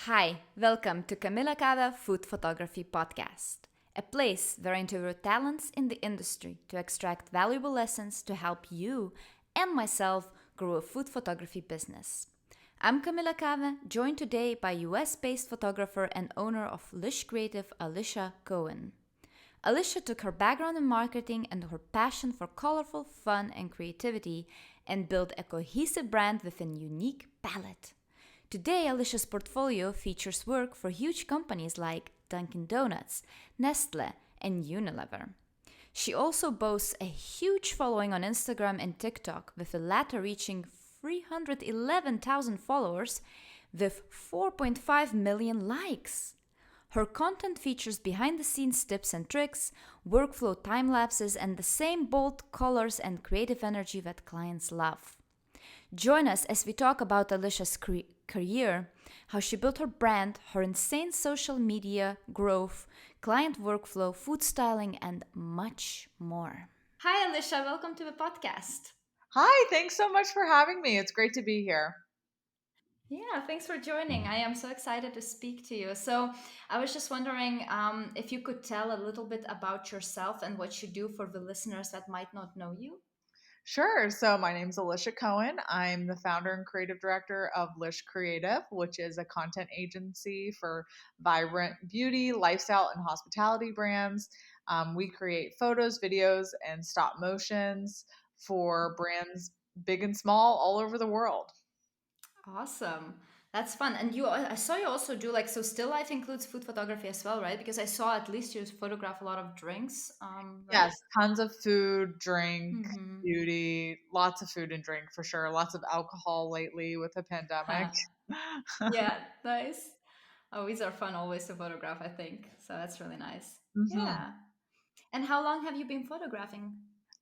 Hi, welcome to Camilla Cava Food Photography Podcast, a place where I interview talents in the industry to extract valuable lessons to help you and myself grow a food photography business. I'm Camilla Cava, joined today by US-based photographer and owner of Lush Creative, Alisha Cohen. Alisha took her background in marketing and her passion for colorful fun and creativity and built a cohesive brand with a unique palette. Today, Alisha's portfolio features work for huge companies like Dunkin' Donuts, Nestle, and Unilever. She also boasts a huge following on Instagram and TikTok, with the latter reaching 311,000 followers with 4.5 million likes. Her content features behind the scenes tips and tricks, workflow time lapses, and the same bold colors and creative energy that clients love. Join us as we talk about Alisha's career, how she built her brand, her insane social media growth, client workflow, food styling, and much more. Hi, Alisha. Welcome to the podcast. Hi, thanks so much for having me. It's great to be here. Yeah, thanks for joining. I am so excited to speak to you. So, I was just wondering if you could tell a little bit about yourself and what you do for the listeners that might not know you. Sure. So, my name's Alisha Cohen. I'm the founder and creative director of Lish Creative, which is a content agency for vibrant beauty, lifestyle, and hospitality brands. We create photos, videos, and stop motions for brands big and small all over the world. Awesome. That's fun. And I saw you also do like, so still life includes food photography as well, right? Because I saw at least you photograph a lot of drinks, right? Yes, tons of food, drink, Mm-hmm. beauty, lots of food and drink for sure. Lots of alcohol lately with the pandemic. Huh. Yeah, nice. Oh, these are fun always to photograph, I think. So that's really nice. hmm Yeah. And how long have you been photographing?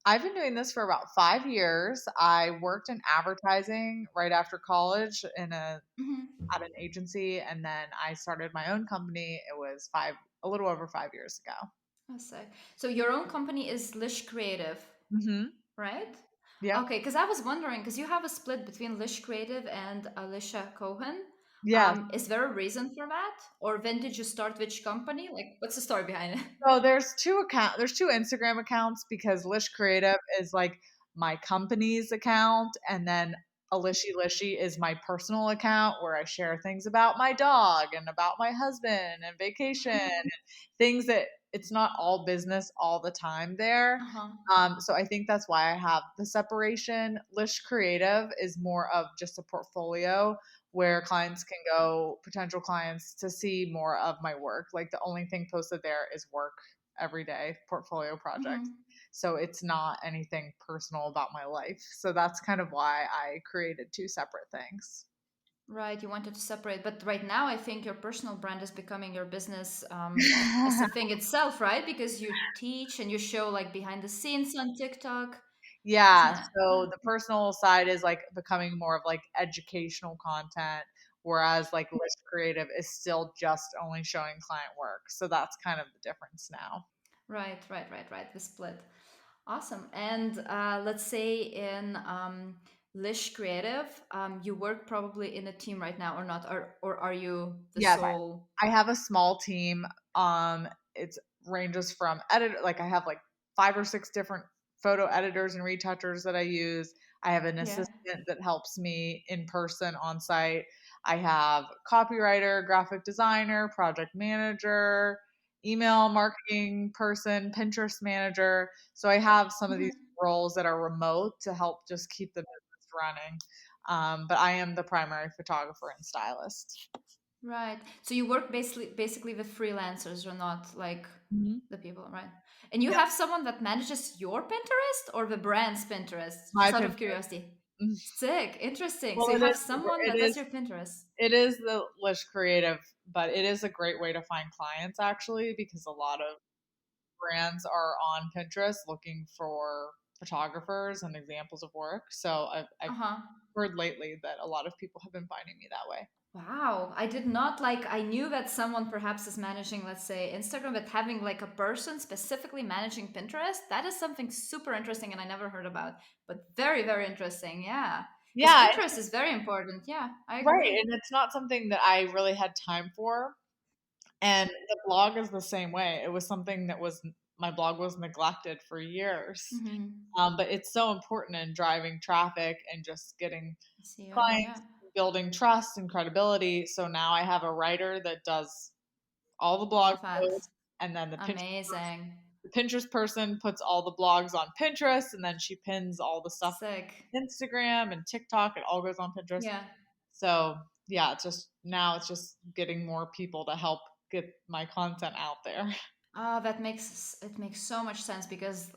I've been doing this for about 5 years. I worked in advertising right after college Mm-hmm. at an agency, and then I started my own company. It was a little over 5 years ago. Oh, sick. So your own company is Lish Creative, hmm right? Yep. Okay, because I was wondering, because you have a split between Lish Creative and Alicia Cohen. Yes. Is there a reason for that? Or when did you start which company? Like, what's the story behind it? So there's two Instagram accounts because Lish Creative is like my company's account, and then Alishi Lishy is my personal account where I share things about my dog and about my husband and vacation and things that it's not all business all the time there. Uh-huh. So I think that's why I have the separation. Lish Creative is more of just a portfolio where clients can go, potential clients, to see more of my work. Like the only thing posted there is work every day, portfolio projects. Hmm. So it's not anything personal about my life. So that's kind of why I created two separate things. Right, you wanted to separate, but right now I think your personal brand is becoming your business as a thing itself, right? Because you teach and you show like behind the scenes on TikTok, isn't Yeah, it? so the personal side is like becoming more of like educational content, whereas like List Creative is still just only showing client work. So that's kind of the difference now. Right. The split. Awesome. And let's say in Lish Creative, you work probably in a team right now or not, or are you the Yes, sole? I have a small team. It ranges from like I have like five or six different photo editors and retouchers that I use. I have an Yeah. assistant that helps me in person on site. I have copywriter, graphic designer, project manager, email marketing person, Pinterest manager. So I have some of these Mhm. roles that are remote to help just keep the business running. But I am the primary photographer and stylist. Right. So you work basically with freelancers or not like Mhm. the people, right? And you Yep, have someone that manages your Pinterest or the brand's Pinterest? my Just out of Pinterest. curiosity. Mm. Sick. Interesting. Well, So you have someone that does your Pinterest. it is the Lish Creative, but it is a great way to find clients actually because a lot of brands are on Pinterest looking for photographers and examples of work. So I've Uh-huh. heard lately that a lot of people have been finding me that way. Wow, I did not like, I knew that someone perhaps is managing, let's say, Instagram, but having like a person specifically managing Pinterest, that is something super interesting and I never heard about, but very, very interesting. Yeah. Because Yeah, Pinterest is very important. Yeah, I right. agree. And it's not something that I really had time for. And the blog is the same way. It was something that was my blog was neglected for years. Mm-hmm. But it's so important in driving traffic and just getting SEO, clients, yeah. building trust and credibility. So now I have a writer that does all the All blog of that. posts, and then Amazing. the Pinterest person puts all the blogs on Pinterest, and then she pins all the stuff Sick. on Instagram and TikTok. It all goes on Pinterest. Yeah. So yeah, it's just now it's just getting more people to help get my content out there. Oh, that makes it makes so much sense because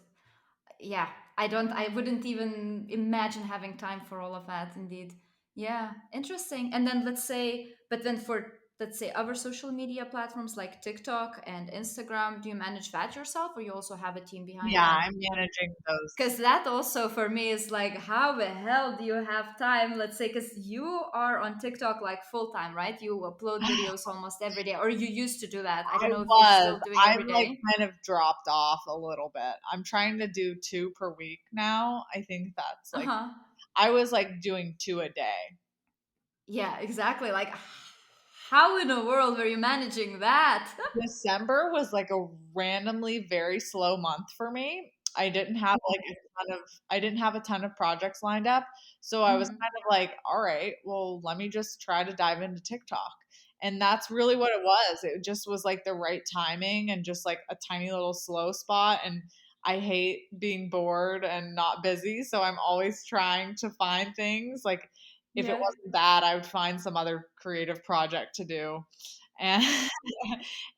yeah, I wouldn't even imagine having time for all of that indeed. Yeah, interesting. And then let's say, but then for let's say other social media platforms like TikTok and Instagram, do you manage that yourself or you also have a team behind Yeah, that? I'm managing those. Because that also for me is like, how the hell do you have time? Let's say, because you are on TikTok like full time, right? You upload videos almost every day, or you used to do that. I don't I know if you're was. still doing I've every like day. kind of dropped off a little bit. I'm trying to do two per week now. I think that's Uh like huh. I was like doing two a day. Yeah, exactly. Like, how in the world were you managing that? December was like a randomly very slow month for me. I didn't have a ton of projects lined up. So I was Hmm. kind of like, all right, well, let me just try to dive into TikTok. And that's really what it was. It just was like the right timing and just like a tiny little slow spot. And I hate being bored and not busy. So I'm always trying to find things. Like if it Yeah. wasn't that, I would find some other creative project to do. And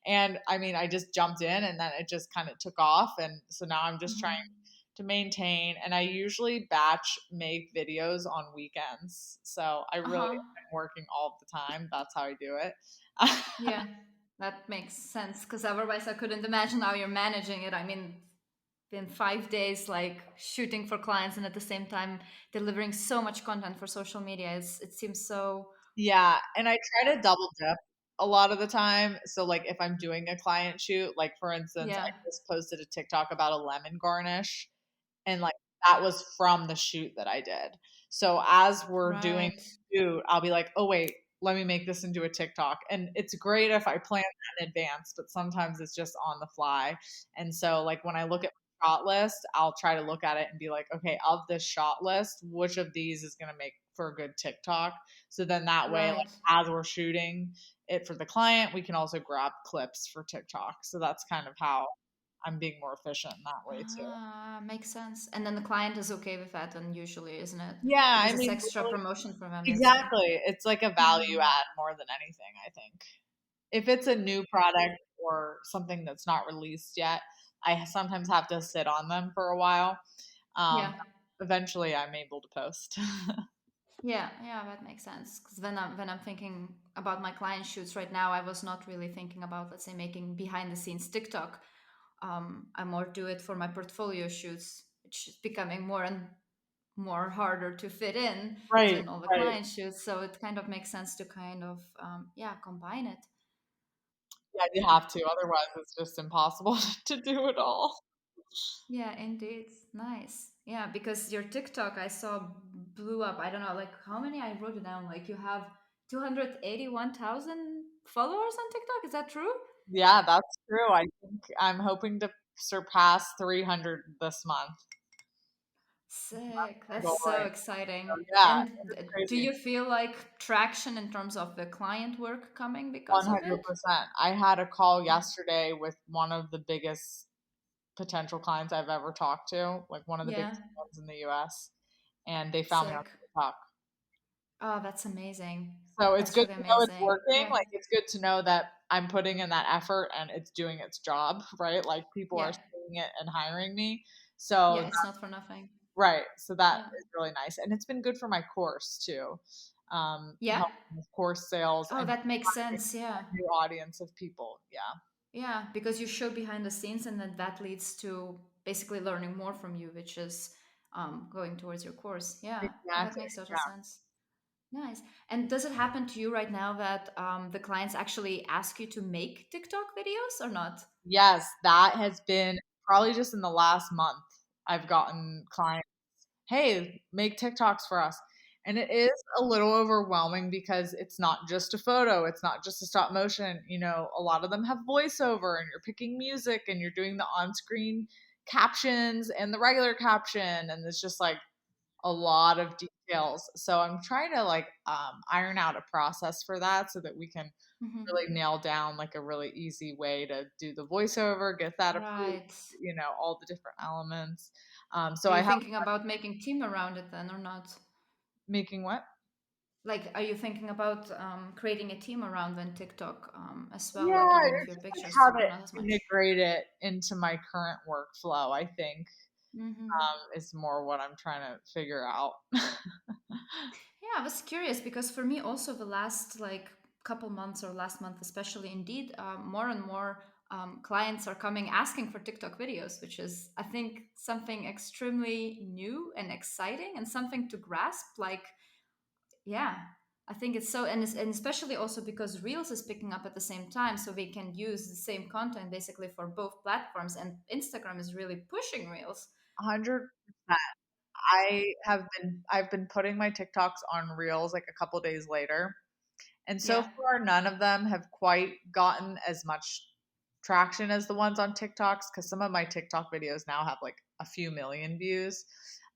and I mean, I just jumped in and then it just kind of took off. And so now I'm just trying Hmm. to maintain. And I usually batch make videos on weekends. So I Uh really huh. am working all the time. That's how I do it. Yeah, that makes sense. Because otherwise, I couldn't imagine how you're managing it. I mean, in 5 days, like shooting for clients and at the same time delivering so much content for social media, it seems so. Yeah. And I try to double dip a lot of the time. So, like, if I'm doing a client shoot, like, for instance, I Yeah. just posted a TikTok about a lemon garnish. And like that was from the shoot that I did. So as we're doing Right. the shoot, I'll be like, oh wait, let me make this into a TikTok. And it's great if I plan that in advance, but sometimes it's just on the fly. And so like when I look at my shot list, I'll try to look at it and be like, okay, of this shot list, which of these is gonna make for a good TikTok? So then that way, like Right. as we're shooting it for the client, we can also grab clips for TikTok. So that's kind of how I'm being more efficient in that way too. Ah, makes sense. And then the client is okay with that, then usually, isn't it? Yeah, I Because it's mean, extra really, promotion for them, let's say. exactly. It's like a value Hmm. add more than anything, I think. If it's a new product or something that's not released yet, I sometimes have to sit on them for a while. Um, Yeah. eventually, I'm able to post. Yeah, yeah, that makes sense. Because when I'm thinking about my client shoots right now, I was not really thinking about, let's say, making behind the scenes TikTok. I more do it for my portfolio shoots, which is becoming more and more harder to fit in Right, between all the right. client shoots. So it kind of makes sense to kind of yeah, combine it. Yeah, you have to. Otherwise, it's just impossible to do it all. Yeah, indeed. Nice. Yeah, because your TikTok I saw blew up. I don't know, like how many I wrote it down. Like you have 281,000 followers on TikTok. Is that true? Yeah, that's true. I think I'm hoping to surpass 300 this month. Sick. My That's goal so right. So exciting. yeah, And it's do crazy. you feel like traction in terms of the client work coming because of it? 100%. I had a call yesterday with one of the biggest potential clients I've ever talked to, like one of the Yeah. biggest ones in the US, and they found me on Sick. TikTok. Oh, that's amazing. So it's That's good really to know it's amazing. working. Yeah. Like it's good to know that I'm putting in that effort and it's doing its job, right? Like people are Yeah. seeing it and hiring me. So Yeah, it's not for nothing. right. So that Yeah. is really nice. And it's been good for my course too. Yeah. Helping with course sales Oh, and that makes finding sense. Yeah. a new audience of people. Yeah. Yeah, because you show behind the scenes, and then that leads to basically learning more from you, which is going towards your course. Yeah, oh, that Exactly. makes total Yeah. sense. Nice. And does it happen to you right now that the clients actually ask you to make TikTok videos or not? Yes, that has been probably just in the last month. I've gotten clients, hey, make TikToks for us. And it is a little overwhelming because it's not just a photo, it's not just a stop motion. A lot of them have voiceover, and you're picking music and you're doing the on screen captions and the regular caption. And there's just like a lot of details. So I'm trying to like iron out a process for that so that we can Hmm. really nail down like a really easy way to do the voiceover, get that approved, Right. all the different elements. So Are I you have thinking about making team around it then or not? making what? Like, are you thinking about creating a team around then TikTok as well, like Yeah, even if it's your just like pictures how or to not as much? integrate it into my current workflow, I think, Hmm. is more what I'm trying to figure out. Yeah, I was curious because for me also the last like couple months or last month especially, indeed, more and more clients are coming asking for TikTok videos, which is I think something extremely new and exciting and something to grasp. Like, yeah, I think it's so, and especially also because Reels is picking up at the same time, so we can use the same content basically for both platforms, and Instagram is really pushing Reels. 100%. I've been putting my TikToks on Reels like a couple days later. And so Yeah. far, none of them have quite gotten as much traction as the ones on TikToks, because some of my TikTok videos now have like a few million views.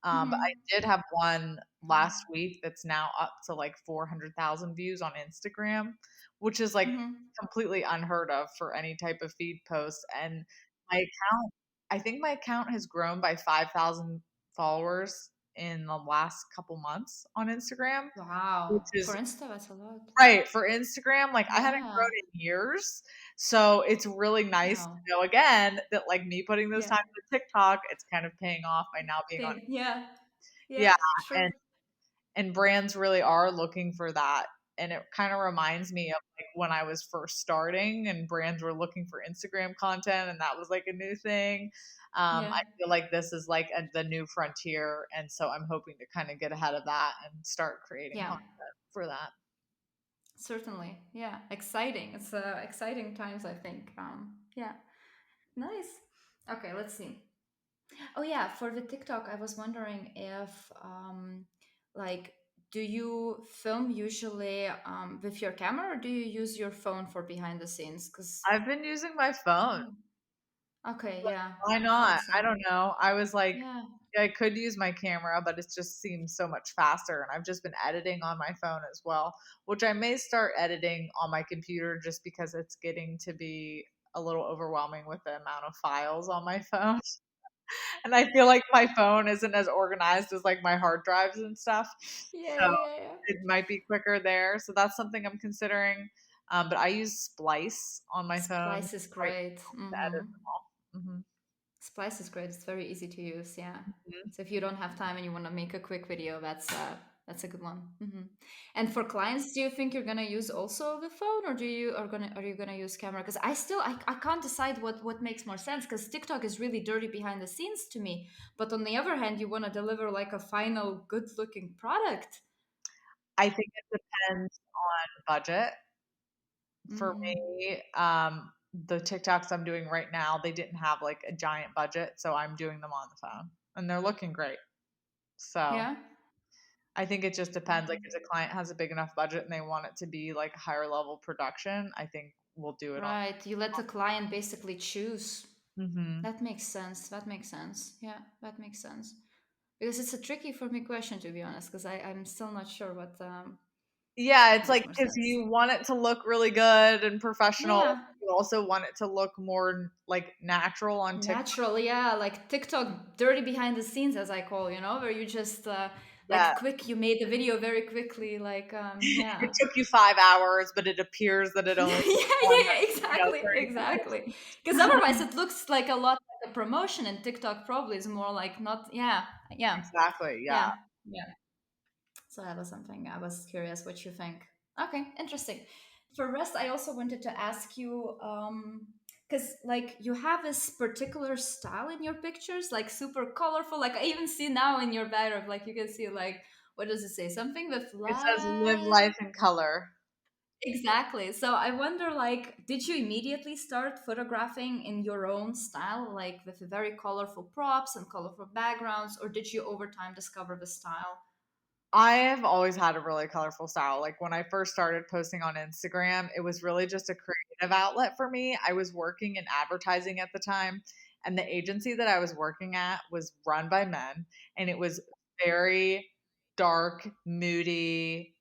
But I Hmm. did have one last week that's now up to like 400,000 views on Instagram, which is like Hmm. completely unheard of for any type of feed post. And my account, I think my account has grown by 5,000 followers in the last couple months on Instagram, which Wow. For is Insta, that's a lot. right, for Instagram, like, I hadn't grown Yeah. in years, so it's really nice to Wow. know again that, like, me putting this Yeah. time into TikTok, it's kind of paying off by now being on. Yeah. Yeah, Yeah. and Sure. and brands really are looking for that, and it kinda reminds me of, like, when I was first starting and brands were looking for Instagram content, and that was, like, a new thing. I Yeah. feel like this is, like, the new frontier, and so I'm hoping to kinda get ahead of that and start creating Yeah. content for that. Certainly. Yeah. Exciting. It's exciting times, I think. Yeah. Nice. Okay. Let's see. Oh yeah. For the TikTok, I was wondering if, like, do you film usually with your camera or do you use your phone for behind the scenes? Because I've been using my phone. okay, yeah, Why I thought not? I so. don't know. I was like, Yeah. yeah, I could use my camera, but it just seems so much faster. And I've just been editing on my phone as well, which I may start editing on my computer just because it's getting to be a little overwhelming with the amount of files on my phone. And I feel like my phone isn't as organized as like my hard drives and stuff. Yeah, So yeah, yeah, yeah. it might be quicker there. So that's something I'm considering. But I use Splice on my phone Splice is right great. to edit Mm-hmm. them all. Splice is great. It's very easy to use. Yeah. Mhm. So if you don't have time and you want to make a quick video, that's a good one. And for clients, do you think you're gonna use also the phone, or are you gonna use camera? Because I can't decide what makes more sense. Because TikTok is really dirty behind the scenes to me, but on the other hand, you want to deliver like a final good looking product. I think it depends on budget. For Hmm. me, the TikToks I'm doing right now, they didn't have like a giant budget, so I'm doing them on the phone, and they're looking great. So Yeah. I think it just depends. Like if the client has a big enough budget and they want it to be like higher level production, I think we'll do it on. Right. You let the client basically choose. Hmm. That makes sense. That makes sense. Yeah, that makes sense. Because it's a tricky for me question to be honest, because I'm still not sure Yeah, what it's like makes more because sense. you want it to look really good and professional. Yeah, You also want it to look more like natural on TikTok. natural. Yeah, like TikTok, dirty behind the scees, as I call, where you just Yeah, like quick. You made the video very quickly. Like it yeah. took you 5 hours, but it appears that it Yeah, only yeah, took one, yeah, yeah, exactly, 30 exactly. Because minutes. otherwise, it looks like a lot like a promotion, and TikTok probably is more like not. Yeah, yeah, Exactly, yeah. yeah, yeah. So that was something I was curious what you think. Okay, interesting. For rest, I also wanted to ask you, because like you have this particular style in your pictures, like super colorful. Like I even see now in your banner, like you can see like what does it say? Something with It says live light. life in color. Exactly. So I wonder, like, did you immediately start photographing in your own style, like with very colorful props and colorful backgrounds, or did you over time discover the style? I have always had a really colorful style. Like when I first started posting on Instagram, it was really just a creative outlet for me. I was working in advertising at the time, and the agency that I was working at was run by men, and it was very dark, moody,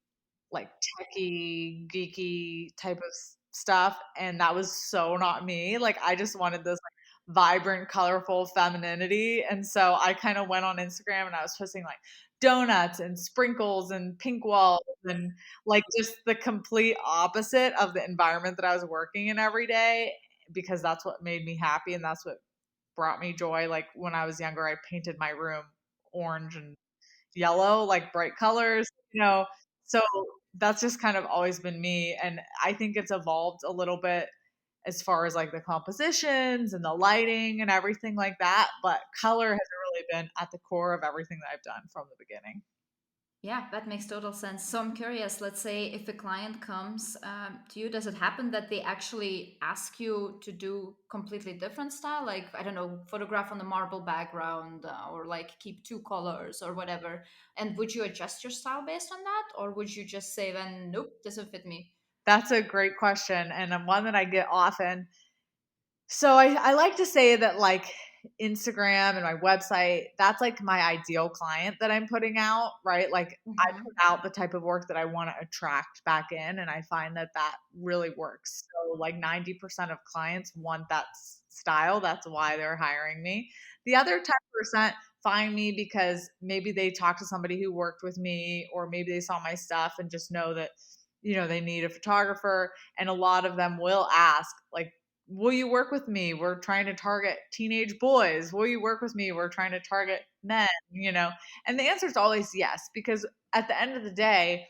like techie, geeky type of stuff. And that was so not me. Like I just wanted this like vibrant, colorful femininity. And so I kind of went on Instagram and I was posting like donuts and sprinkles and pink walls and like just the complete opposite of the environment that I was working in every day because that's what made me happy and that's what brought me joy. Like when I was younger, I painted my room orange and yellow, like bright colors, you know. So that's just kind of always been me. And I think it's evolved a little bit as far as like the compositions and the lighting and everything like that. But color has really been at the core of everything that I've done from the beginning. Yeah, that makes total sense. So I'm curious, let's say if a client comes to you, does it happen that they actually ask you to do completely different style? Like, I don't know, photograph on the marble background or like keep two colors or whatever. And would you adjust your style based on that? Or would you just say then, nope, doesn't fit me? That's a great question and one that I get often. So I like to say that like Instagram and my website, that's like my ideal client that I'm putting out, right? Like I put Hmm. out the type of work that I want to attract back in, and I find that that really works. So like 90% of clients want that style. That's why they're hiring me. The other 10% find me because maybe they talked to somebody who worked with me, or maybe they saw my stuff and just know that, you know, they need a photographer. And a lot of them will ask, like, will you work with me? We're trying to target teenage boys. Will you work with me? We're trying to target men, you know? And the answer is always yes, because at the end of the day,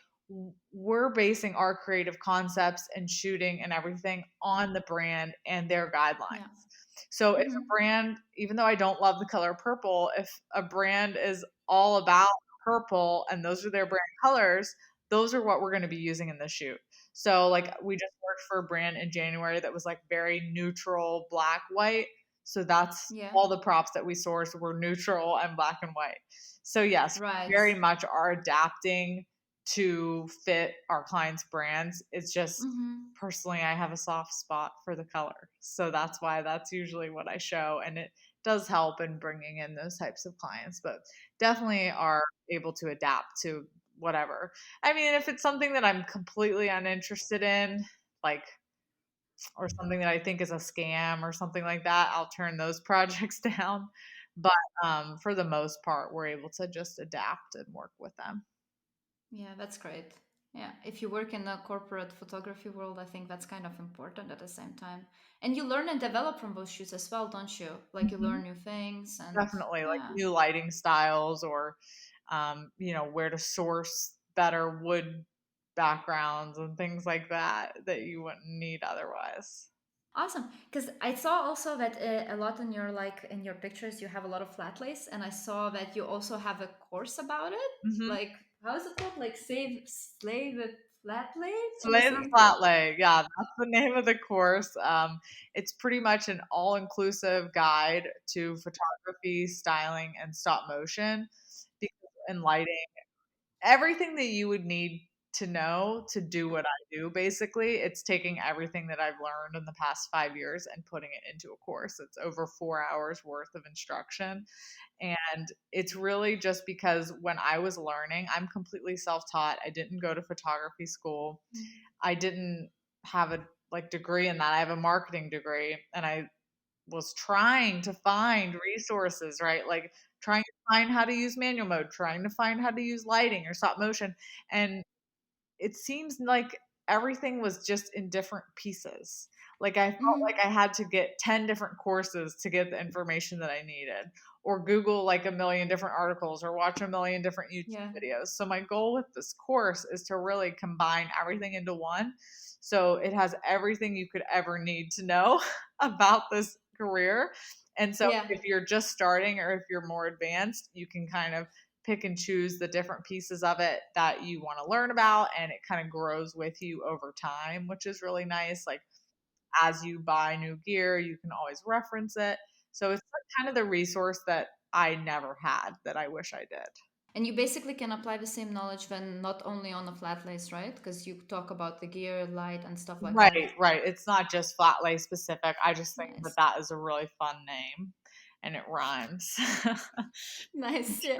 we're basing our creative concepts and shooting and everything on the brand and their guidelines. Yeah. So if a Hmm. brand, even though I don't love the color purple, if a brand is all about purple and those are their brand colors, those are what we're going to be using in the shoot. So like we just worked for a brand in January that was like very neutral black white. So that's Yeah. all the props that we sourced were neutral and black and white. So yes, we Right. very much are adapting to fit our clients' brands. It's just Hmm. personally I have a soft spot for the color. So that's why that's usually what I show and it does help in bringing in those types of clients, but definitely are able to adapt to whatever. I mean, if it's something that I'm completely uninterested in, like, or something that I think is a scam or something like that, I'll turn those projects down. But for the most part, we're able to just adapt and work with them. Yeah, that's great. Yeah, if you work in the corporate photography world, I think that's kind of important at the same time. And you learn and develop from those shoots as well, don't you? Like you Mhm. learn new things and Definitely, like yeah. new lighting styles or, you know, where to source better wood backgrounds and things like that that you wouldn't need otherwise. Awesome. Because I saw also that a lot in your like in your pictures you have a lot of flat lace, and I saw that you also have a course about it. Mhm. Like how is it called? Like save slave with flat lace or Slay the something? Flat Lay. Yeah, that's the name of the course. It's pretty much an all-inclusive guide to photography, styling, and stop motion and lighting. Everything that you would need to know to do what I do, basically. It's taking everything that I've learned in the past 5 years and putting it into a course. It's over 4 hours worth of instruction. And it's really just because when I was learning, I'm completely self taught. I didn't go to photography school. I didn't have a like degree in that. I have a marketing degree and I was trying to find resources, right? Like trying to find how to use manual mode, trying to find how to use lighting or stop motion. And it seems like everything was just in different pieces. Like I felt Mm-hmm. like I had to get 10 different courses to get the information that I needed, or Google like a million different articles, or watch a million different YouTube Yeah. videos. So my goal with this course is to really combine everything into one. So it has everything you could ever need to know about this career. And so Yeah. if you're just starting or if you're more advanced, you can kind of pick and choose the different pieces of it that you want to learn about and it kind of grows with you over time, which is really nice. Like as you buy new gear, you can always reference it. So it's like kind of the resource that I never had that I wish I did. And you basically can apply the same knowledge when not only on a flat lace, right? Because you talk about the gear, light, and stuff like that. Right, right. It's not just flat lay specific. I just think that Nice. that is a really fun name and it rhymes. Nice. Yeah.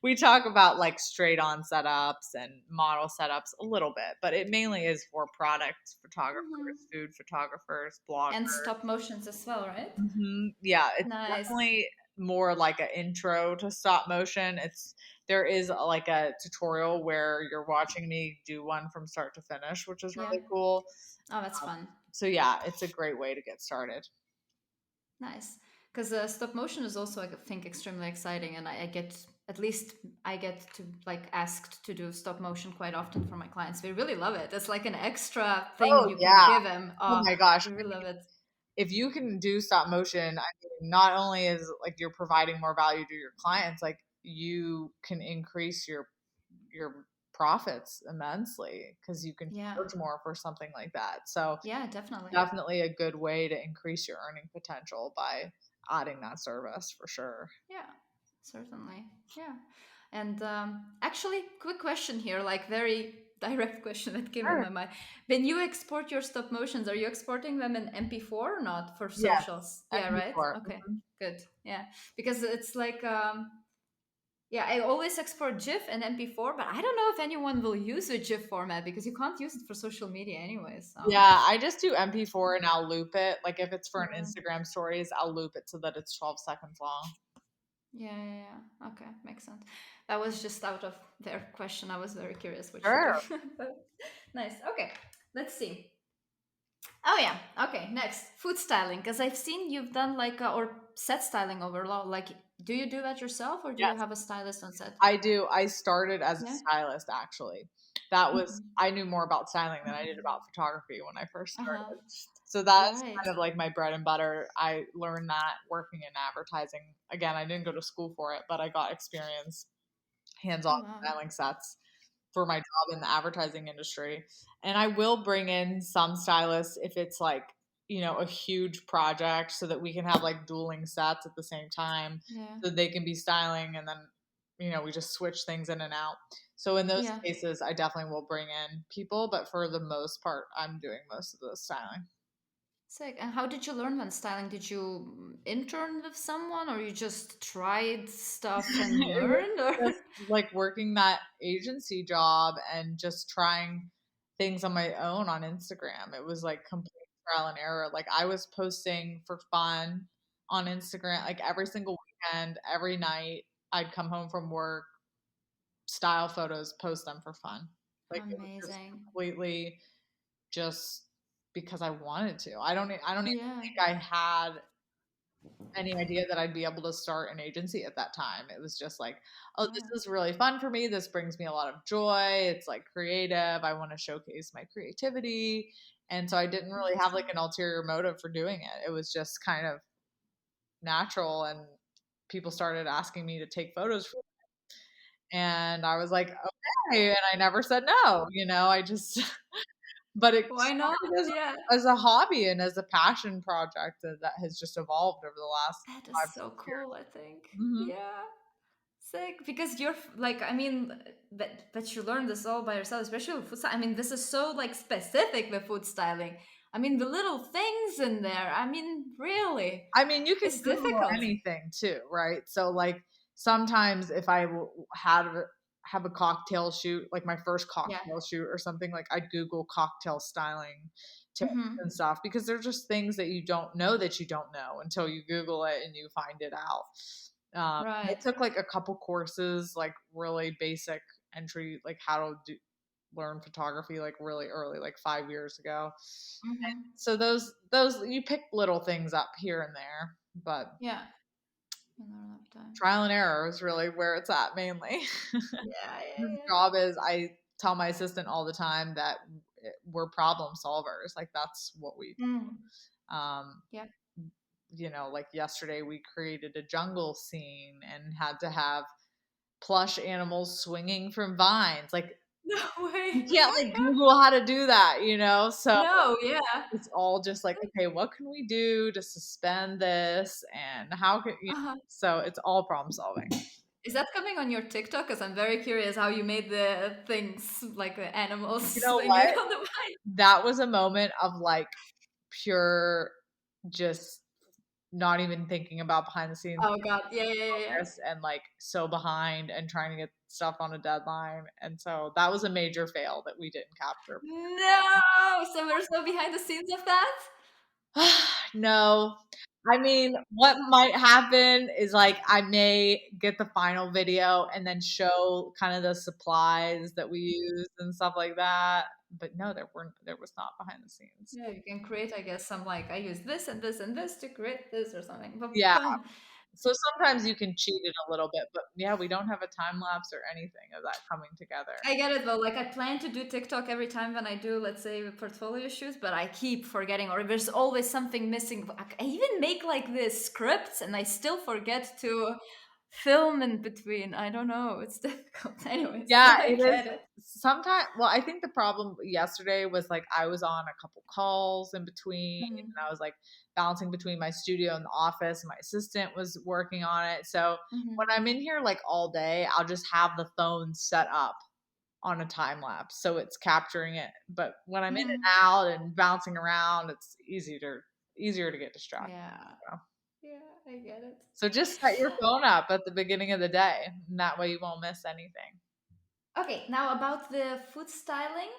We talk about like straight on setups and model setups a little bit, but it mainly is for product Hmm. photographers, food photographers, bloggers. And stop motions as well, right? Yeah, it's Nice. definitely more like an intro to stop motion. There is like a tutorial where you're watching me do one from start to finish, which is Yeah. really cool. Oh, that's Um, fun. so yeah, it's a great way to get started. Nice. Because stop motion is also, I think, extremely exciting, and I get, at least I get to like asked to do stop motion quite often for my clients. We really love it. It's like an extra thing Oh you can yeah. give them. Oh my gosh. We really love it. If you can do stop motion, I mean, not only is like you're providing more value to your clients, like you can increase your profits immensely because you can Yeah. charge more for something like that. So Yeah, definitely. definitely a good way to increase your earning potential by adding that service for sure. Yeah, certainly. Yeah. And actually, quick question here, like very direct question that came in Sure. my mind. When you export your stop motions, are you exporting them in MP4 or not for Yes. socials? Yeah, right? MP4. Okay, good. Yeah. Because it's like, yeah, I always export GIF and MP4, but I don't know if anyone will use a GIF format because you can't use it for social media anyway. So, Yeah, I just do MP4 and I'll loop it. Like if it's for an yeah. Instagram stories, I'll loop it so that it's 12 seconds long. Yeah. Okay, makes sense. That was just out of their question. I was very curious what you do. Sure. But nice. Okay, let's see. Oh yeah. Okay, next food styling, because I've seen you've done like or set styling overall. Like, do you do that yourself or do you Yes, have a stylist on set? I do. I started as a Yeah. stylist actually. That was Hmm. I knew more about styling than I did about photography when I first Uh huh. started. So that's Right. kind of like my bread and butter. I learned that working in advertising. Again, I didn't go to school for it, but I got experience hands-on Oh wow. styling sets for my job in the advertising industry. And I will bring in some stylists if it's like, a huge project so that we can have like dueling sets at the same time Yeah. so they can be styling and then, we just switch things in and out. So in those Yeah. cases, I definitely will bring in people, but for the most part, I'm doing most of the styling. Sick. And how did you learn when styling? Did you intern with someone or you just tried stuff and It was learned or just like working that agency job and just trying things on my own on Instagram. It was like complete trial and error. Like I was posting for fun on Instagram, like every single weekend, every night. I'd come home from work, style photos, post them for fun. Like it was just amazing. completely just because I wanted to. I don't even Yeah. think I had any idea that I'd be able to start an agency at that time. It was just like, oh, this Yeah. is really fun for me. This brings me a lot of joy. It's like creative. I want to showcase my creativity. And so I didn't really have like an ulterior motive for doing it. It was just kind of natural. And people started asking me to take photos. And I was like, okay. And I never said no. I just, but it Why not? started Yeah. as a hobby and as a passion project that has just evolved over the last That is five, so 6 cool, I think. years. Yeah. Sick. Because you're like, I mean, that you learned this all by yourself, especially with food styling. I mean, this is so like specific with food styling. I mean, the little things in there. I mean, really, I mean, you can it's Google difficult. anything too, right? So, like, sometimes if I had have a cocktail shoot, like my first Yeah. cocktail shoot or something, like I'd Google cocktail styling tips and Mm-hmm. stuff because they're just things that you don't know until you Google it and you find it out. I Right. took like a couple courses, like really basic entry, like how to learn photography, like really early, like 5 years ago. Mm-hmm. So those you pick little things up here and there, but Yeah. In our lifetime. trial and error is really where it's at mainly. Yeah. This Yeah. job is I tell my assistant all the time that we're problem solvers. Like that's what we Yeah. Mm. do. Yeah. Like yesterday we created a jungle scene and had to have plush animals swinging from vines. Like No you way. can't like Google how to do that. So No. Yeah. it's all just like, okay, what can we do to suspend this and how can Uh-huh. so it's all problem solving. Is that coming on your TikTok? Because I'm very curious how you made the things like the You animals know when you what? got the vine. That was a moment of like pure, just not even thinking about behind the scenes Oh God, yeah, yeah, yeah, yeah. progress and like so behind and trying to get stuff on a deadline. And so that was a major fail that we didn't capture. No, so there's no behind the scenes of that. No. I mean, what might happen is like I may get the final video and then show kind of the supplies that we use and stuff like that. But no, there was not behind the scenes. Yeah, you can create, I guess, some like I use this and this and this to create this or something. But Yeah. fun. So sometimes you can cheat it a little bit, but yeah, we don't have a time lapse or anything of that coming together. I get it though. Like I plan to do TikTok every time when I do, let's say, portfolio shoots, but I keep forgetting, or there's always something missing. I even make like this scripts, and I still forget to film in between. I don't know. It's difficult. Anyways, so Yeah, I it is. get it. Sometimes, well, I think the problem yesterday was like I was on a couple calls in between, Mhm. and I was like bouncing between my studio and the office. And my assistant was working on it. So when Mhm. I'm in here like all day, I'll just have the phone set up on a time lapse, so it's capturing it. But when I'm in and Mhm. out and bouncing around, it's easier to get distracted. Yeah. So. Yeah, I get it. So just set your phone up at the beginning of the day, and that way you won't miss anything. Okay, now about the food styling.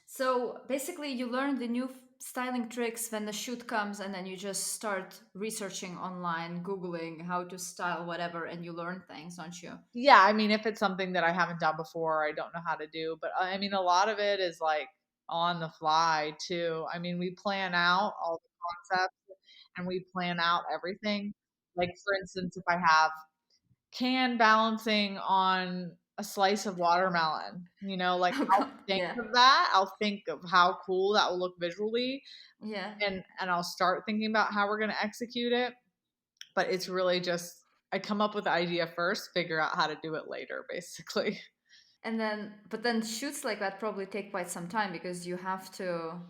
So basically, you learn the new styling tricks when the shoot comes, and then you just start researching online, Googling how to style whatever, and you learn things, don't you? Yeah, I mean, if it's something that I haven't done before, I don't know how to do, but I mean, a lot of it is like on the fly too. I mean, we plan out all the concepts and we plan out everything. Like, for instance, if I have can balancing on a slice of watermelon, like Oh I'll God, think yeah, of that. I'll think of how cool that will look visually, yeah. and I'll start thinking about how we're going to execute it. But it's really just I come up with the idea first, figure out how to do it later, basically. And then, but then shoots like that probably take quite some time because you have to,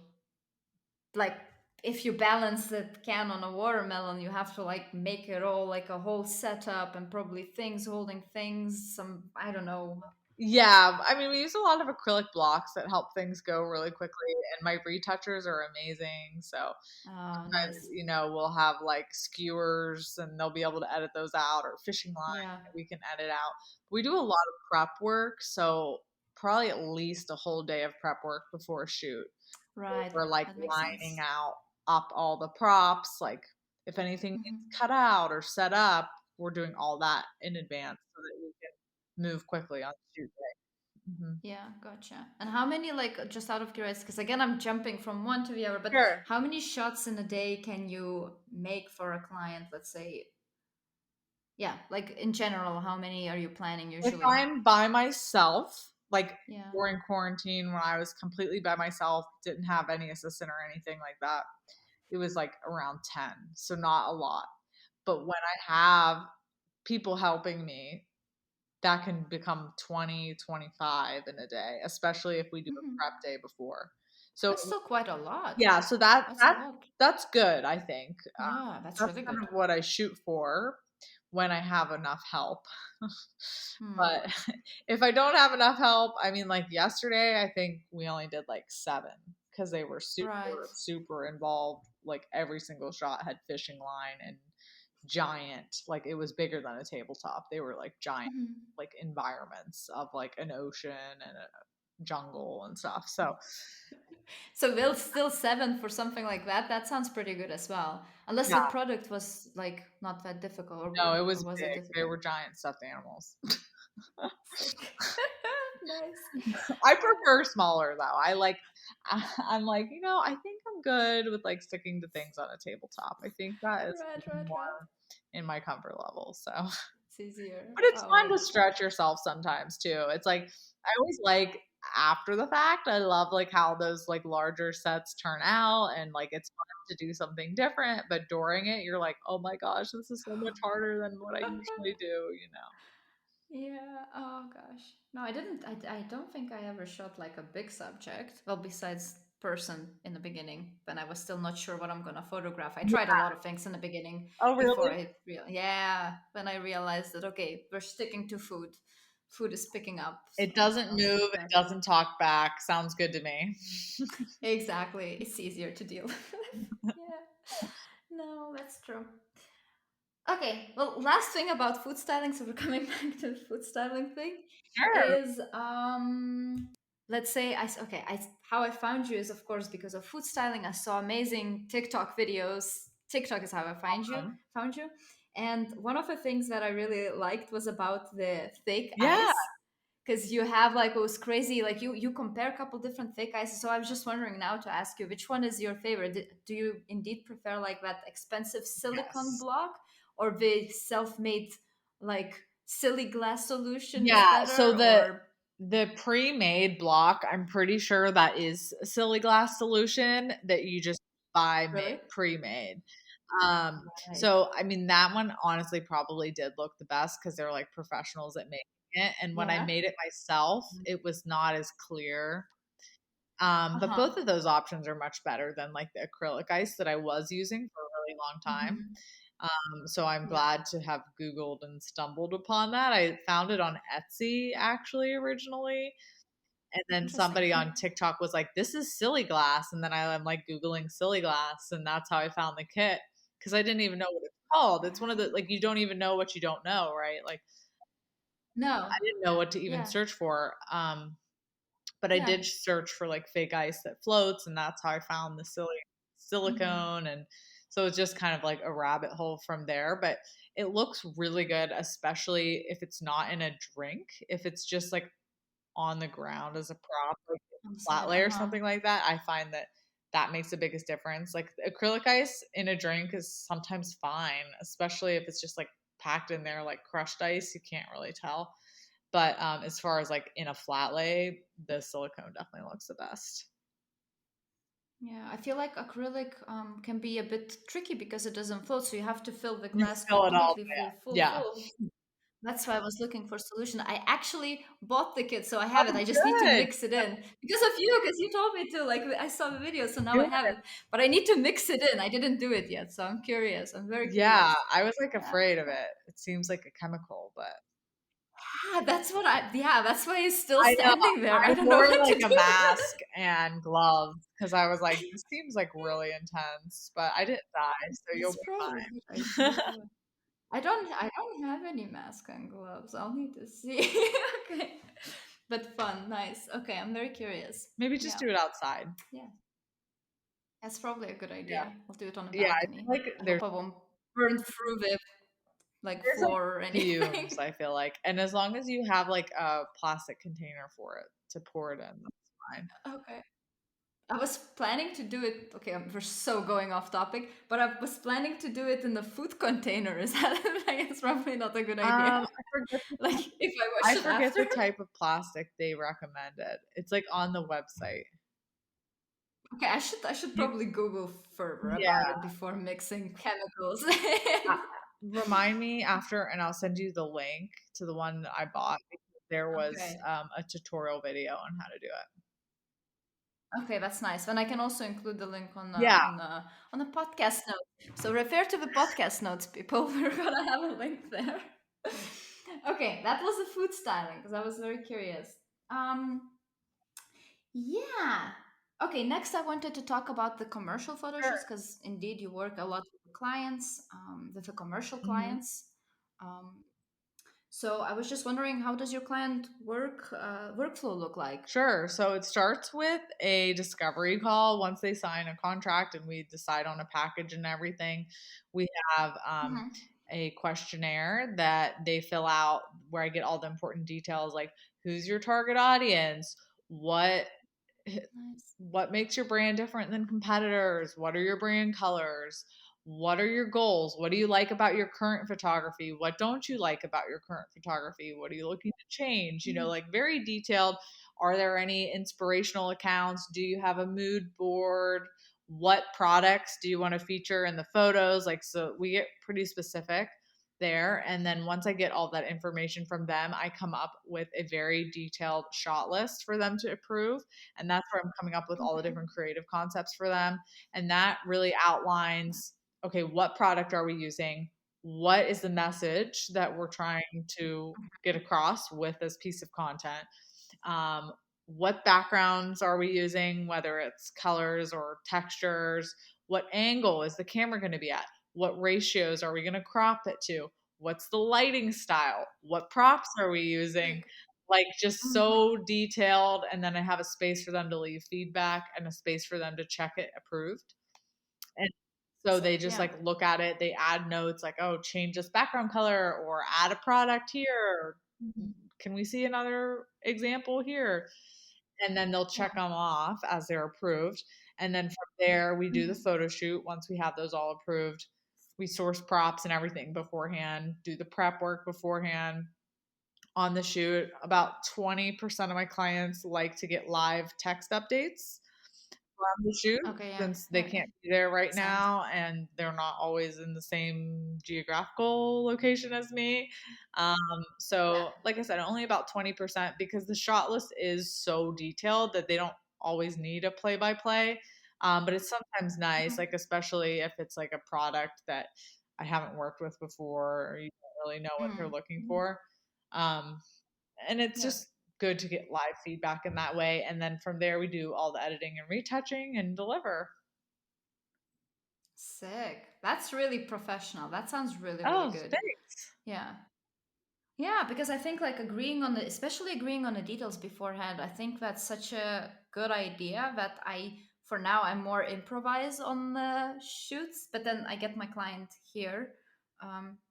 like, if you balance the can on a watermelon, you have to like make it all like a whole setup and probably things holding things. Some, I don't know. Yeah, I mean, we use a lot of acrylic blocks that help things go really quickly, and my retouchers are amazing. So Oh, sometimes, nice. we'll have like skewers and they'll be able to edit those out, or fishing line Yeah. that we can edit out. We do a lot of prep work, so probably at least a whole day of prep work before a shoot. Right. We're like That makes lining sense. out up all the props, like if anything needs Mhm. cut out or set up, we're doing all that in advance so that we can move quickly on the shoot day. Mhm. Yeah, gotcha. And how many, like, just out of curiosity, because again, I'm jumping from one to the other, but Sure. how many shots in a day can you make for a client? Let's say, yeah, like in general, how many are you planning If usually? I'm by myself, like Yeah. during quarantine when I was completely by myself, didn't have any assistant or anything like that, it was like around 10. So not a lot. But when I have people helping me, that can become 20, 25 in a day, especially if we do a Hmm. prep day before. So That's still quite a lot. yeah, so that That's a that lot. that's good, I think. Yeah, that's That's really kind good. of what I shoot for when I have enough help. Hmm. But if I don't have enough help, I mean, like yesterday, I think we only did like 7 because they were Right. super, super involved. Like every single shot had fishing line and giant, like it was bigger than a tabletop. They were like giant, Mhm. like environments of like an ocean and a jungle and stuff. So So will still 7 for something like that. That sounds pretty good as well. Unless the yeah, product was like not that difficult, no, it or was was it big. They difficult? were giant stuffed animals. Sick. Nice. I prefer smaller though. I'm like, I think I'm good with like sticking to things on a tabletop. I think that is Right, right, right. more in my comfort level. So, It's easier. but it's Oh fun to man. stretch yourself sometimes too. It's like I always like after the fact. I love like how those like larger sets turn out and like it's fun to do something different, but during it you're like, "Oh my gosh, this is so much harder than what I usually do." Yeah. Oh gosh. No, I didn't. I don't think I ever shot like a big subject. Well, besides person in the beginning when I was still not sure what I'm gonna photograph. I tried a lot of things in the beginning Oh, before really? when I realized that okay, we're sticking to food. Food is picking up, so It doesn't I'll move. stick It back. doesn't talk back. Sounds good to me. Exactly, it's easier to deal with. Yeah, no, that's true. Okay, well, last thing about food styling, so we're coming back to the food styling thing, Sure. is let's say okay, how I found you is of course because of food styling. I saw amazing TikTok videos. TikTok is how I found you. And one of the things that I really liked was about the thick Yeah. ice because you have like those crazy like you compare a couple different thick ices. So I was just wondering now to ask you which one is your favorite. Do you indeed prefer like that expensive silicone Yes. block or the self-made like silly glass solution is Yeah. So better or the pre-made block, I'm pretty sure that is a silly glass solution that you just buy really pre-made. right? So I mean that one honestly probably did look the best because they're like professionals at making it. And when I Yeah. made it myself, it was not as clear. But Uh-huh. both of those options are much better than like the acrylic ice that I was using for a really long time. Hmm. So I'm Yeah. glad to have Googled and stumbled upon that. I found it on Etsy actually originally. And then Interesting. somebody on TikTok was like, this is silly glass. And then I'm like Googling silly glass. And that's how I found the kit because I didn't even know what it's called. It's one of the, like, you don't even know what you don't know, right? Like, No. I didn't know what to even Yeah. search for. But I Yeah. did search for like fake ice that floats. And that's how I found the Hmm. silicone. And so it's just kind of like a rabbit hole from there. But it looks really good, especially if it's not in a drink. If it's just like on the ground as a prop, like On the a flat side. lay or Uh-huh. something like that, I find that that makes the biggest difference. Like acrylic ice in a drink is sometimes fine, especially if it's just like packed in there like crushed ice. You can't really tell. But as far as like in a flat lay, the silicone definitely looks the best. Yeah, I feel like acrylic can be a bit tricky because it doesn't float, so you have to fill the You glass fill it all completely the way full, up. full, Yeah. full. That's why I was looking for solution. I actually bought the kit, so I have it. Oh, I just need to good. mix it in because of you, because you told me to. Like I saw the video, so now I Good. have it. But I need to mix it in. I didn't do it yet, so I'm curious. I'm very Yeah, curious. I was like Yeah, afraid of it. It seems like a chemical, but that's what I. Yeah, that's why he's still I know. standing there. I I don't know wore what to like do a with mask and gloves because I was like, this seems like really intense, but I didn't die, it. so you'll It's be probably a good fine. idea. I don't have any mask and gloves. I'll need to see. Okay. But fun, nice. Okay, I'm very curious. Maybe just Yeah. do it outside. Yeah. That's probably a good Yeah. idea. I'll do it on a Yeah, I feel balcony. like I hope I won't burn through the like there's like floor or anything. fumes, I feel like. And as long as you have like a plastic container for it to pour it in, that's fine. Okay. I was planning to do it. Okay, we're so going off topic, but I was planning to do it in the food container. Is that like it's probably not a good idea? I forget Like if I I wash it forget after. the type of plastic they recommended. It's like on the website. Okay, I should You, probably Google further about yeah. it before mixing chemicals. Uh, Remind me after, and I'll send you the link to the one that I bought because there was Okay. a tutorial video on how to do it. Okay, that's nice. And I can also include the link on the Yeah, podcast note. So refer to the podcast notes, people. We're gonna have a link there. Okay, that was the food styling because I was very curious. Um, yeah. Okay, next I wanted to talk about the commercial photo sure. shoots because indeed you work a lot with clients, with the commercial Mhm. clients. Um, so I was just wondering, how does your client workflow look like? Sure. So it starts with a discovery call once they sign a contract and we decide on a package and everything. We have Hmm. a questionnaire that they fill out where I get all the important details like who's your target audience, what Nice. what makes your brand different than competitors? What are your brand colors? What are your goals? What do you like about your current photography? What don't you like about your current photography? What are you looking to change? You know, Mhm. like very detailed. Are there any inspirational accounts? Do you have a mood board? What products do you want to feature in the photos? Like, so we get pretty specific. there. And then once I get all that information from them, I come up with a very detailed shot list for them to approve. And that's where I'm coming up with all the Okay. different creative concepts for them. And that really outlines, okay, what product are we using? What is the message that we're trying to get across with this piece of content? Um, what backgrounds are we using, whether it's colors or textures? What angle is the camera going to be at? What ratios are we going to crop it to? What's the lighting style? What props are we using? Like, just Mhm. so detailed. And then I have a space for them to leave feedback and a space for them to check it approved. And so they Sick. just Yeah. like look at it, they add notes like, oh, change this background color or add a product here. Mhm. Can we see another example here? And then they'll Yeah. check them off as they're approved. And then from there, we do the Mhm. photo shoot. Once we have those all approved, we source props and everything beforehand, do the prep work beforehand. On the shoot, about 20% of my clients like to get live text updates from the shoot Okay. Yeah. since they Yeah. Yeah. can't be there right Makes sense. now and they're not always in the same geographical location as me. Um, Yeah. so, like I said, only about 20% because the shot list is so detailed that they don't always need a play by play. But it's sometimes nice, Mhm. like, especially if it's like a product that I haven't worked with before or you don't really know what they're Mhm. looking Mhm. for. Um, and it's Yeah. just good to get live feedback in that way. And then from there, we do all the editing and retouching and deliver. Sick. That's really professional. That sounds really, really Oh, good. thanks. Yeah. Yeah, because I think like agreeing on the, especially agreeing on the details beforehand, I think that's such a good idea that for now, I'm more improvise on the shoots, but then I get my client here.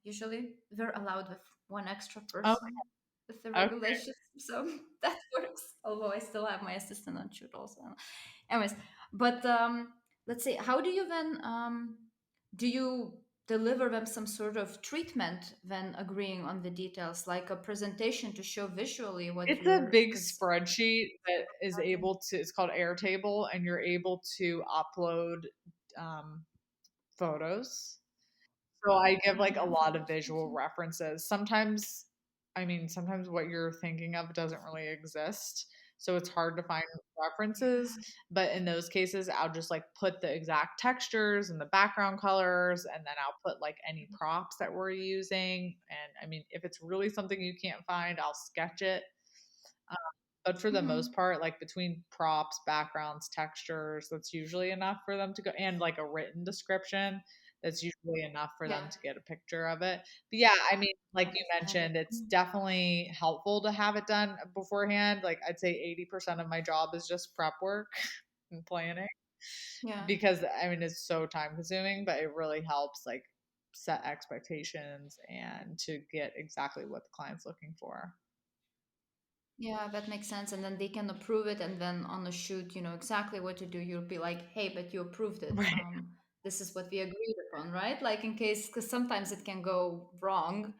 Usually they're allowed with one extra Okay. person with the Okay. regulations, so that works. Although I still have my assistant on shoot also. Anyways, but let's see, how do you then do you deliver them some sort of treatment when agreeing on the details, like a presentation to show visually what It's a you're big because spreadsheet that is able to, it's called Airtable, and you're able to upload um, photos. So I give like a yeah, lot of photos. visual references. Sometimes, I mean, sometimes what you're thinking of doesn't really exist. So it's hard to find references. Yeah. But in those cases, I'll just like put the exact textures and the background colors, and then I'll put like any props that we're using. And I mean, if it's really something you can't find, I'll sketch it. But for the most Mhm. part, like between props, backgrounds, textures, that's usually enough for them to go, and like a written description, that's usually enough for Yeah, them to get a picture of it. But yeah, I mean, like you aesthetic. mentioned, it's Mhm. definitely helpful to have it done beforehand. Like I'd say 80% of my job is just prep work and planning Yeah. because I mean, it's so time consuming, but it really helps like set expectations and to get exactly what the client's looking for. Yeah, that makes sense. And then they can approve it, and then on the shoot, you know exactly what to do. You'll be like, "Hey, but you approved it. Right. This is what we agreed upon, right?" Like in case, because sometimes it can go wrong.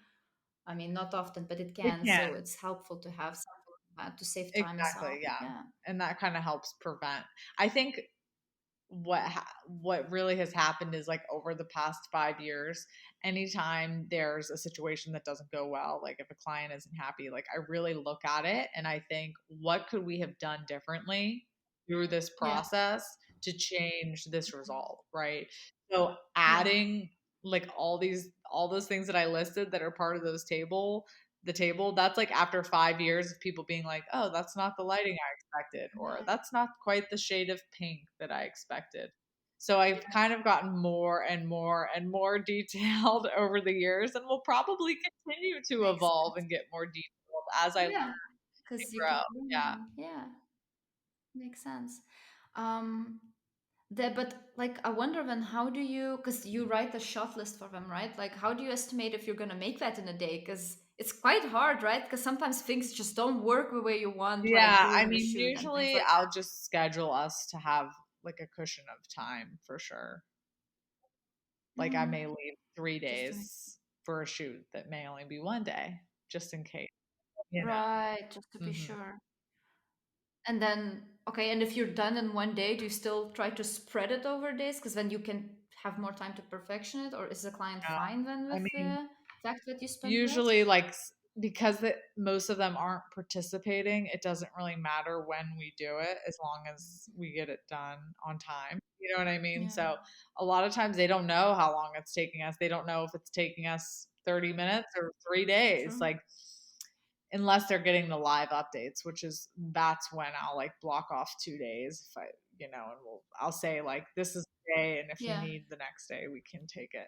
I mean, not often, but it It can. can. So it's helpful to have something like that to save time as Exactly, well. yeah, Yeah. and that kinda helps prevent. I think what really has happened is, like, over the past 5 years, anytime there's a situation that doesn't go well, like, if a client isn't happy, like, I really look at it and I think, "What could we have done differently through this Yeah. process to change this result?" Right? So, Yeah. adding, like, all those things that I listed that are part of the table, that's, like, after 5 years of people being like, "Oh, that's not the lighting I expected," or Yeah. "That's not quite the shade of pink that I expected." So I've kind of gotten more and more and more detailed over the years and will probably continue to Makes evolve sense. and get more detailed as I Yeah. learn and Because you grow. keep Yeah. learning. Yeah. Makes sense. Um, but like, I wonder then, how do you, because you write the shot list for them, right? Like, how do you estimate if you're going to make that in a day? Because it's quite hard, right? Because sometimes things just don't work the way you want, like Yeah, I during the mean, shoot and things usually like I'll just schedule us to have like a cushion of time for sure. that. Like I may leave 3 Just to make, days for a shoot that may only be 1 day just in case, you right, just to know. be Mhm. sure. And then, okay, and if you're done in one day, do you still try to spread it over days? Because then you can have more time to perfection it, or is the client No, fine then I with mean, the? fact that you spend less? Usually, like, because most of them aren't participating, it doesn't really matter when we do it as long as we get it done on time. You know what I mean? Yeah, So a lot of times they don't know how long it's taking us. They don't know if it's taking us 30 minutes or 3 days. true. Like, unless they're getting the live updates, which is that's when I'll like block off 2 days if I, and I'll say like this is the day, and if you Yeah, need the next day, we can take it.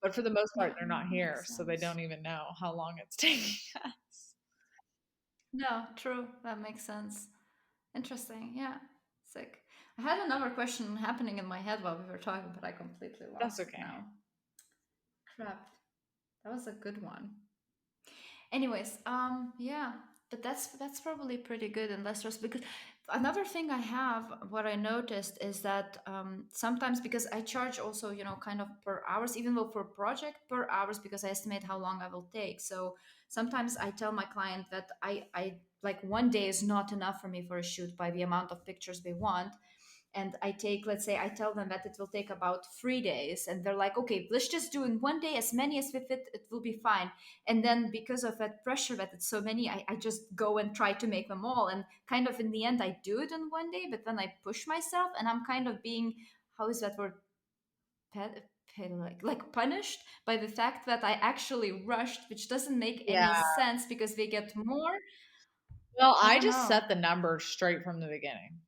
But for the most part, yeah, they're not here, makes so they sense. don't even know how long it's taking us. No, true. That makes sense. Interesting. Yeah. Sick. I had another question happening in my head while we were talking, but I completely That's lost it okay. now. Crap. That was a good one. Anyways, yeah, but that's probably pretty good and less stress because another thing I have, what I noticed is that sometimes because I charge also, kind of per hours, even though for project per hours because I estimate how long I will take. So sometimes I tell my client that I like one day is not enough for me for a shoot by the amount of pictures they want, and I take, let's say, I tell them that it will take about 3 days, and they're like, okay, let's just do in one day as many as we fit, it will be fine. And then because of that pressure that it's so many, I just go and try to make them all. And kind of in the end, I do it in one day, but then I push myself, and I'm kind of being, how is that word? Like punished by the fact that I actually rushed, which doesn't make Yeah. any sense because they get more. Well, I I don't just know. set the numbers straight from the beginning.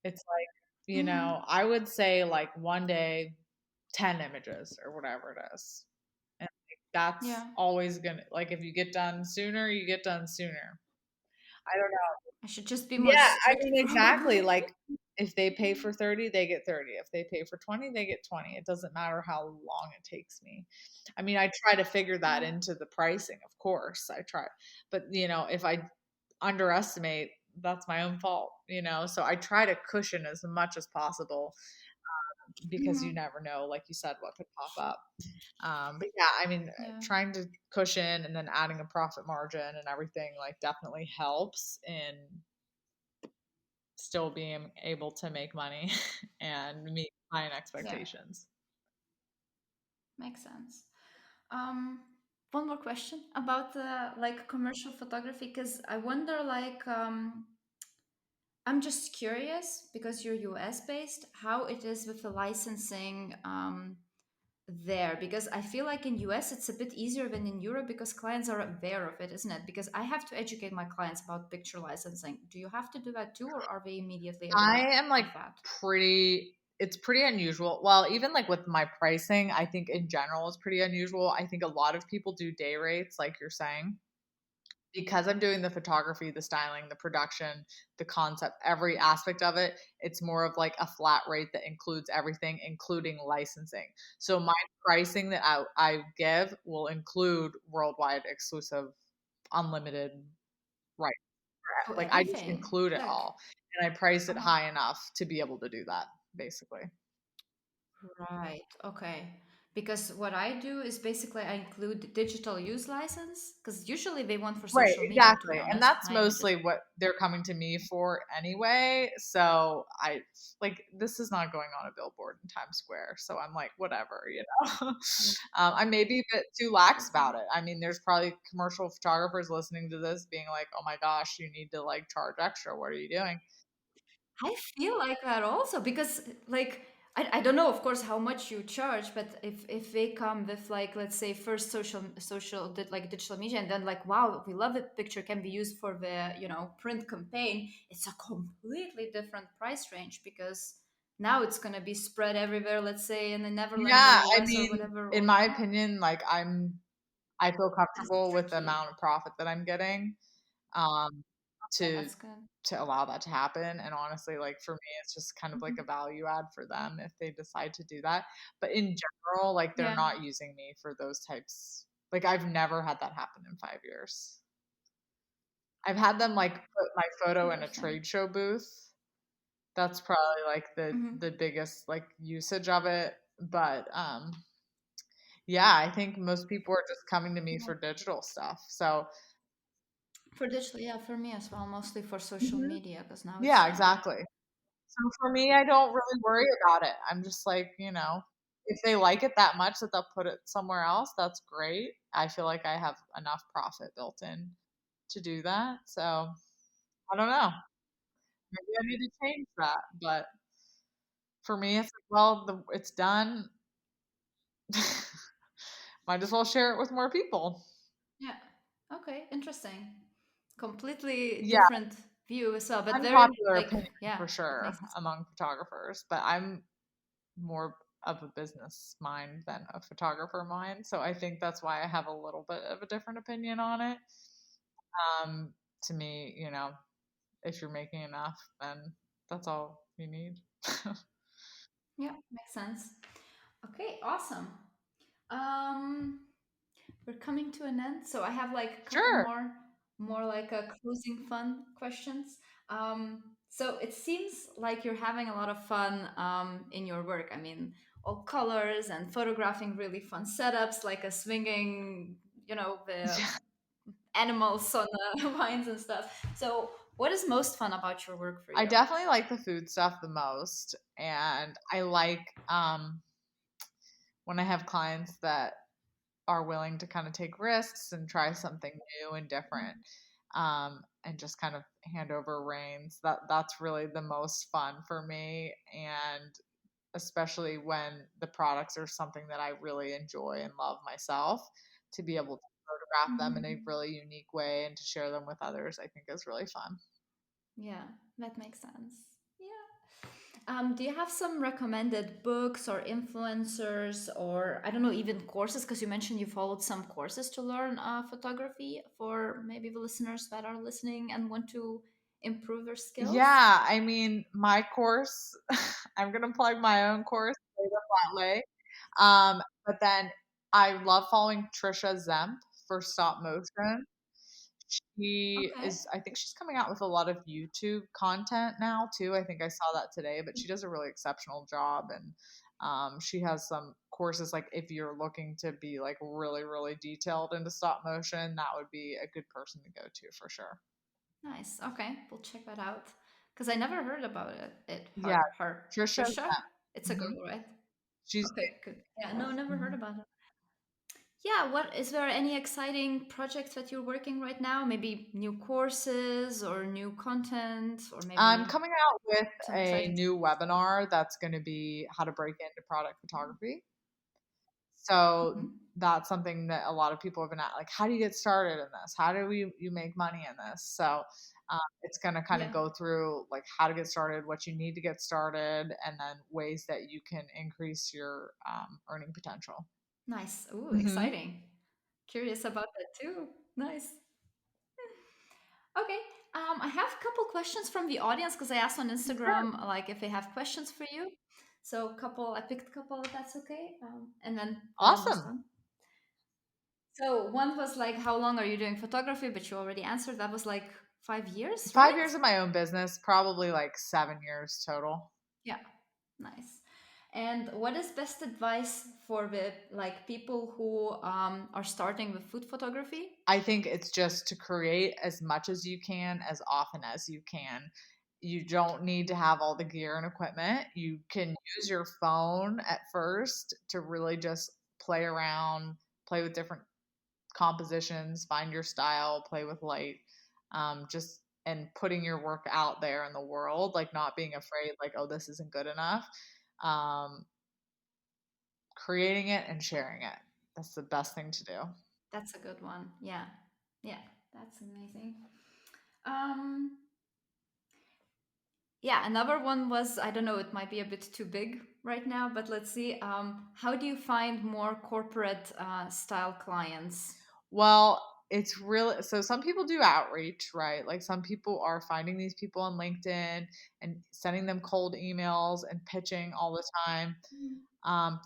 It's like, Hmm. I would say like one day, 10 images or whatever it is. And like, that's Yeah, always gonna, like, if you get done sooner, you get done sooner. I don't know. I should just be more Yeah, I strict, mean, exactly. probably. Like, if they pay for 30, they get 30. If they pay for 20, they get 20. It doesn't matter how long it takes me. I mean, I try to figure that Yeah. into the pricing, of course. I try. But, if I underestimate, that's my own fault, So I try to cushion as much as possible because you Hmm. never know, like you said, what could pop up. But yeah, I mean, Yeah. trying to cushion and then adding a profit margin and everything like definitely helps in still being able to make money and meet client Yeah. expectations. Makes sense. Um, One more question about the like commercial photography, because I wonder like I'm just curious because you're US based, how it is with the licensing there, because I feel like in US it's a bit easier than in Europe because clients are aware of it, isn't it? Because I have to educate my clients about picture licensing. Do you have to do that too, or are they immediately I aware am like of that? it's pretty unusual. Well, even like with my pricing, I think in general is pretty unusual. I think a lot of people do day rates, like you're saying. Because I'm doing the photography, the styling, the production, the concept, every aspect of it, it's more of like a flat rate that includes everything, including licensing. So my pricing that I give will include worldwide exclusive, unlimited rights. Oh, Like I just everything. include it Like, all, and I price it uh-huh. high enough to be able to do that, basically. Right. Okay. Because what I do is basically I include digital use license because usually they want for Right, social media, to be exactly. And honest, that's my images. mostly what they're coming to me for anyway. So this is not going on a billboard in Times Square. So I'm like, whatever. Yeah. I may be a bit too lax about it. I mean, there's probably commercial photographers listening to this being like, oh my gosh, you need to like charge extra. What are you doing? I feel like that also because like I don't know of course how much you charge, but if they come with like let's say first like digital media and then like wow we love it picture can be used for the print campaign, it's a completely different price range because now it's gonna be spread everywhere, let's say in the Netherlands or Yeah, I US or mean, whatever in or my not. opinion, like I feel That's comfortable with the tricky. amount of profit that I'm getting. um, Okay, to that's good. allow that to happen. And honestly, like for me, it's just kind of like a Mhm. value add for them if they decide to do that. But in general, like they're Yeah. not using me for those types. Like I've never had that happen in 5 years. I've had them like put my photo in a Interesting. trade show booth. That's probably like the Hmm. biggest like usage of it. But yeah, I think most people are just coming to me for digital stuff. So For digital, yeah, for me as well, mostly for social mhm. media, because now it's Yeah, exactly. So for me, I don't really worry about it. I'm just like, if they like it that much that they'll put it somewhere else, that's great. I feel like I have enough profit built in to do that. So I don't know. Maybe I need to change that. But for me, it's like, well, it's done. Might as well share it with more people. Yeah. Okay, interesting. Completely Yeah, different view as well, but very unpopular like, opinion yeah, for that sure makes sense. among photographers, but I'm more of a business mind than a photographer mind. So I think that's why I have a little bit of a different opinion on it. Um, to me, if you're making enough, then that's all you need. Yeah, makes sense. Okay, awesome. Um, we're coming to an end, so I have like a couple Sure. more like a closing fun questions. So it seems like you're having a lot of fun in your work. I mean, all colors and photographing really fun setups, like a swinging, the Yeah. animals on the vines and stuff. So, what is most fun about your work for I you? definitely like the food stuff the most, and I like when I have clients that are willing to kind of take risks and try something new and different, and just kind of hand over reins. That's really the most fun for me, and especially when the products are something that I really enjoy and love myself, to be able to photograph them in a Mhm. really unique way and to share them with others, I think is really fun. Yeah, that makes sense. Yeah. Do you have some recommended books or influencers or I don't know, even courses? Because you mentioned you followed some courses to learn photography for maybe the listeners that are listening and want to improve their skills. Yeah, I mean, my course, I'm gonna plug my own course, Way the Flat Way. But then I love following Trisha Zemp for stop motion. Okay. I think she's coming out with a lot of YouTube content now too. I think I saw that today, but she does a really exceptional job. And she has some courses like if you're looking to be like really, really detailed into stop motion, that would be a good person to go to for sure. Nice. Okay, we'll check that out. Because I never heard about it. Yeah, Her Trisha Trisha. Zemp. It's a Mhm. girl, right? She's Okay, good. Yeah, no, never heard mhm. about it. Yeah, what is there any exciting projects that you're working right now? Maybe new courses or new content or I'm maybe coming out with some a exciting. new webinar that's going to be how to break into product photography. So Mhm. that's something that a lot of people have been at, like, how do you get started in this? How do you make money in this? So it's going to kind of Yeah, go through like how to get started, what you need to get started, and then ways that you can increase your earning potential. nice. Ooh, Hmm. exciting. Curious about that too. Nice. Okay. I have a couple questions from the audience because I asked on Sure. Instagram like if they have questions for you. So I picked a couple if that's okay. And then we're almost Awesome. done. So one was like, how long are you doing photography? But you already answered. That was like 5 years, 5 years right? of my own business, probably like 7 years total. Yeah, nice. And what is best advice for the like people who are starting with food photography? I think it's just to create as much as you can, as often as you can. You don't need to have all the gear and equipment. You can use your phone at first to really just play around, play with different compositions, find your style, play with light, just and putting your work out there in the world, like not being afraid, like, oh, this isn't good enough. Um, Creating it and sharing it. That's the best thing to do. That's a good one. Yeah, yeah, that's amazing. Um, yeah, another one was I don't know, it might be a bit too big right now, but let's see. How do you find more corporate style clients? Well, it's really so some people do outreach, right? Like some people are finding these people on LinkedIn and sending them cold emails and pitching all the time.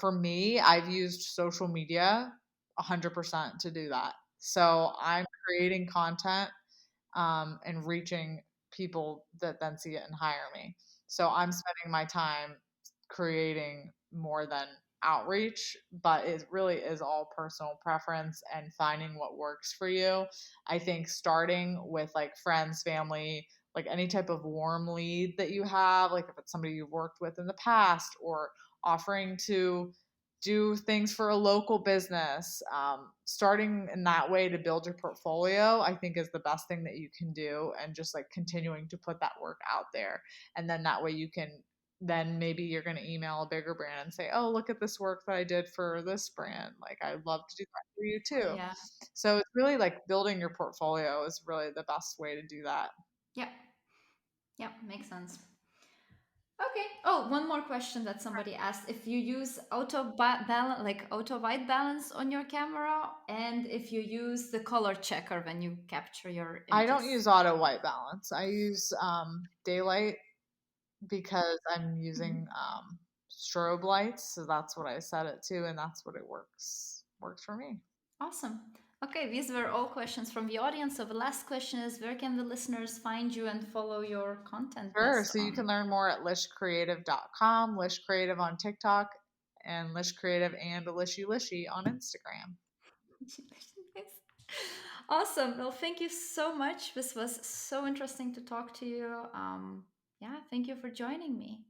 For me, I've used social media 100% to do that. So I'm creating content and reaching people that then see it and hire me. So I'm spending my time creating more than outreach, but it really is all personal preference and finding what works for you. I think starting with like friends, family, like any type of warm lead that you have, like if it's somebody you've worked with in the past, or offering to do things for a local business. Starting in that way to build your portfolio, I think, is the best thing that you can do, and just like continuing to put that work out there. And then that way you can, then maybe you're going to email a bigger brand and say, oh, look at this work that I did for this brand. Like, I'd love to do that for you too. Yeah. So it's really like building your portfolio is really the best way to do that. Yeah. Yeah. Makes sense. Okay. Oh, one more question that somebody asked: if you use balance, like auto white balance on your camera, and if you use the color checker when you capture your I don't images. use auto white balance. I use daylight because I'm Mhm. using strobe lights, so that's what I set it to, and that's what it works for me. Awesome. Okay, these were all questions from the audience. So the last question is, where can the listeners find you and follow your content Sure. best So you on? can learn more at lishcreative.com, Lish Creative on TikTok, and Lish Creative and Lishy Lishy on Instagram. Nice. Awesome. Well, thank you so much. This was so interesting to talk to you. Yeah, thank you for joining me.